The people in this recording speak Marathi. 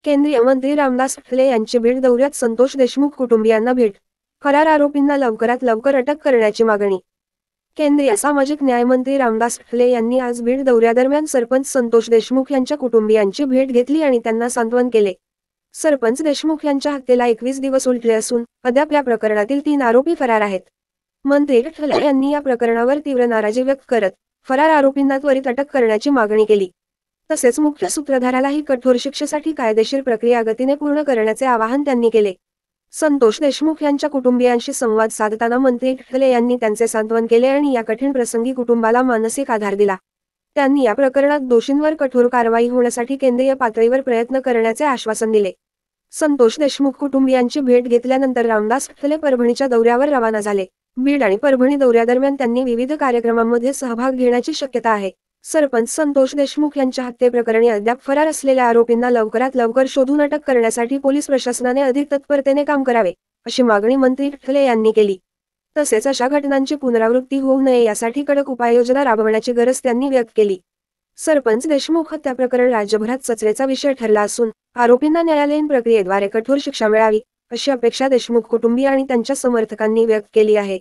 केंद्रीय मंत्री रामदास आठवले यांची बीड दौऱ्यात संतोष देशमुख कुटुंबियांना भेट. फरार आरोपींना लवकरात लवकर अटक करण्याची मागणी. केंद्रीय सामाजिक न्याय मंत्री रामदास आठवले यांनी आज बीड दौऱ्यादरम्यान सरपंच संतोष देशमुख यांच्या कुटुंबियांची भेट घेतली आणि त्यांना सांत्वन केले. सरपंच देशमुख यांच्या हत्येला 21 दिवस उलटले असून अद्याप या प्रकरणातील 3 आरोपी फरार आहेत. मंत्री आठवले यांनी या प्रकरणावर तीव्र नाराजी व्यक्त करत फरार आरोपींना त्वरित अटक करण्याची मागणी केली. तसेच मुख्य सूत्रधारालाही कठोर शिक्षेसाठी कायदेशीर प्रक्रिया गतीने पूर्ण करण्याचे आवाहन त्यांनी केले. संतोष देशमुख यांच्या कुटुंबियांशी संवाद साधताना मंत्री आठवले यांनी त्यांचे सांत्वन केले आणि या कठीण प्रसंगी कुटुंबाला मानसिक आधार दिला. त्यांनी या प्रकरणात दोषींवर कठोर कारवाई होण्यासाठी केंद्रीय पातळीवर प्रयत्न करण्याचे आश्वासन दिले. संतोष देशमुख कुटुंबियांची भेट घेतल्यानंतर रामदास आठवले परभणीच्या दौऱ्यावर रवाना झाले. बीड आणि परभणी दौऱ्यादरम्यान त्यांनी विविध कार्यक्रमांमध्ये सहभाग घेण्याची शक्यता आहे. सरपंच संतोष देशमुख यांच्या हत्येप्रकरणी अद्याप फरार असलेल्या आरोपींना लवकरात लवकर शोधून अटक करण्यासाठी पोलीस प्रशासनाने अधिक तत्परतेने काम करावे, अशी मागणी मंत्री आठवले यांनी केली. तसेच अशा घटनांची पुनरावृत्ती होऊ नये यासाठी कडक उपाययोजना राबवण्याची गरज त्यांनी व्यक्त केली. सरपंच देशमुख हत्या प्रकरण राज्यभरात चर्चेचा विषय ठरला असून आरोपींना न्यायालयीन प्रक्रियेद्वारे कठोर शिक्षा मिळावी, अशी अपेक्षा देशमुख कुटुंबीय आणि त्यांच्या समर्थकांनी व्यक्त केली आहे.